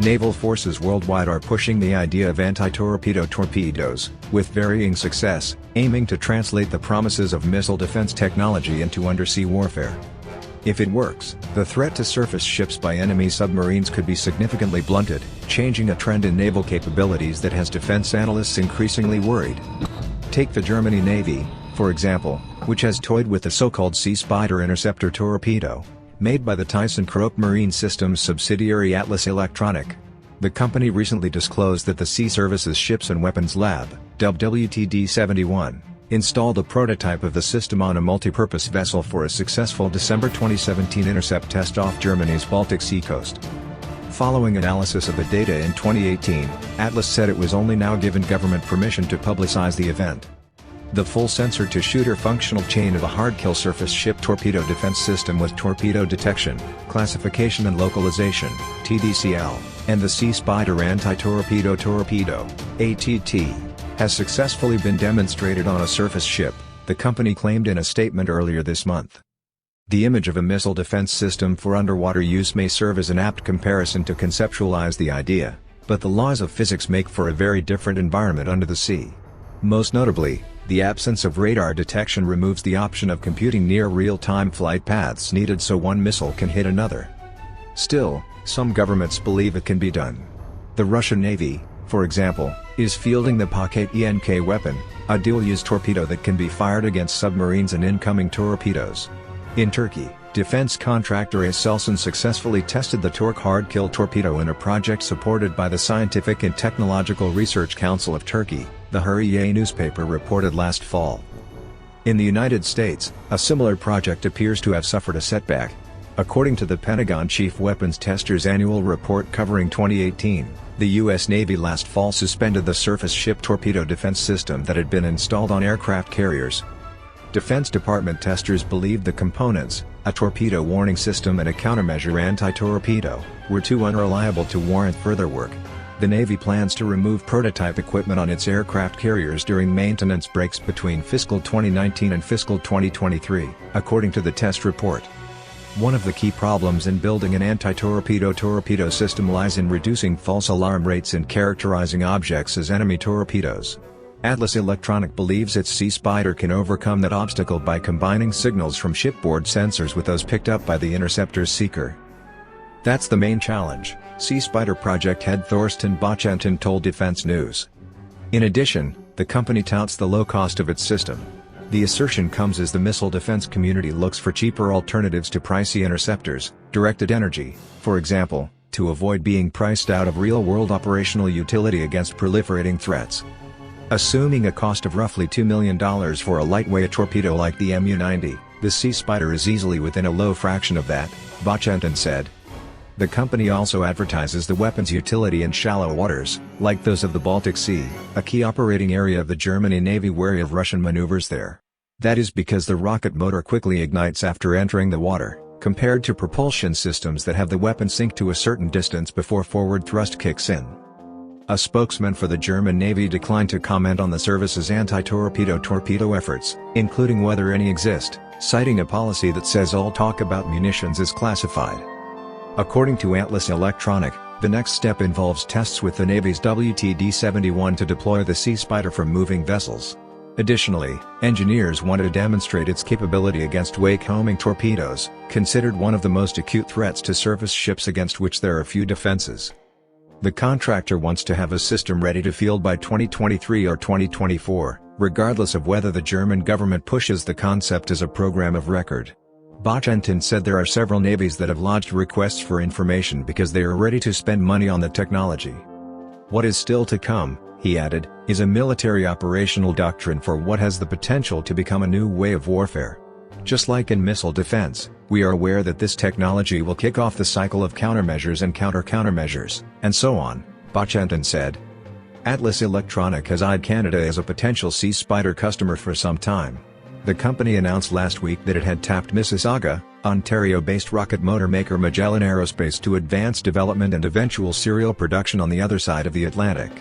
Naval forces worldwide are pushing the idea of anti-torpedo torpedoes, with varying success, aiming to translate the promises of missile defense technology into undersea warfare. If it works, the threat to surface ships by enemy submarines could be significantly blunted, changing a trend in naval capabilities that has defense analysts increasingly worried. Take the German Navy, for example, which has toyed with the so-called Sea Spider interceptor torpedo, made by the Typhoon-class marine systems subsidiary Atlas Electronic. The company recently disclosed that the Sea Services Ships and Weapons Lab, dubbed WTD-71, installed a prototype of the system on a multipurpose vessel for a successful December 2017 intercept test off Germany's Baltic Sea coast. Following analysis of the data in 2018, Atlas said it was only now given government permission to publicize the event. The full sensor-to-shooter functional chain of a hard-kill surface ship torpedo defense system with torpedo detection, classification and localization (TDCL), and the Sea Spider anti-torpedo torpedo (ATT), has successfully been demonstrated on a surface ship, the company claimed in a statement earlier this month. The image of a missile defense system for underwater use may serve as an apt comparison to conceptualize the idea, but the laws of physics make for a very different environment under the sea. Most notably, the absence of radar detection removes the option of computing near real-time flight paths needed so one missile can hit another. Still, some governments believe it can be done. The Russian Navy, for example, is fielding the Paket-ENK weapon, a dual-use torpedo that can be fired against submarines and incoming torpedoes. In Turkey, defense contractor Aselsan successfully tested the Tork hard-kill torpedo in a project supported by the Scientific and Technological Research Council of Turkey, the Hürriyet newspaper reported last fall. In the United States, a similar project appears to have suffered a setback. According to the Pentagon Chief Weapons Tester's annual report covering 2018, the U.S. Navy last fall suspended the surface ship torpedo defense system that had been installed on aircraft carriers. Defense Department testers believed the components, a torpedo warning system and a countermeasure anti-torpedo, were too unreliable to warrant further work. The Navy plans to remove prototype equipment on its aircraft carriers during maintenance breaks between fiscal 2019 and fiscal 2023, according to the test report. One of the key problems in building an anti-torpedo torpedo system lies in reducing false alarm rates and characterizing objects as enemy torpedoes. Atlas Electronic believes its Sea Spider can overcome that obstacle by combining signals from shipboard sensors with those picked up by the interceptor's seeker. That's the main challenge, Sea Spider project head Thorsten Bochentin told Defense News. In addition, the company touts the low cost of its system. The assertion comes as the missile defense community looks for cheaper alternatives to pricey interceptors, directed energy, for example, to avoid being priced out of real-world operational utility against proliferating threats. Assuming a cost of roughly $2 million for a lightweight torpedo like the Mu-90, the Sea Spider is easily within a low fraction of that, Bochentin said. The company also advertises the weapon's utility in shallow waters, like those of the Baltic Sea, a key operating area of the German Navy wary of Russian maneuvers there. That is because the rocket motor quickly ignites after entering the water, compared to propulsion systems that have the weapon sink to a certain distance before forward thrust kicks in. A spokesman for the German Navy declined to comment on the service's anti-torpedo torpedo efforts, including whether any exist, citing a policy that says all talk about munitions is classified. According to Atlas Electronic, the next step involves tests with the Navy's WTD-71 to deploy the Sea Spider from moving vessels. Additionally, engineers want to demonstrate its capability against wake-homing torpedoes, considered one of the most acute threats to surface ships against which there are few defenses. The contractor wants to have a system ready to field by 2023 or 2024, regardless of whether the German government pushes the concept as a program of record. Bochentin said there are several navies that have lodged requests for information because they are ready to spend money on the technology. What is still to come, he added, is a military operational doctrine for what has the potential to become a new way of warfare. Just like in missile defense, we are aware that this technology will kick off the cycle of countermeasures and countermeasures, and so on, Bochentin said. Atlas Electronic has eyed Canada as a potential Sea Spider customer for some time. The company announced last week that it had tapped Mississauga, Ontario-based rocket motor maker Magellan Aerospace to advance development and eventual serial production on the other side of the Atlantic.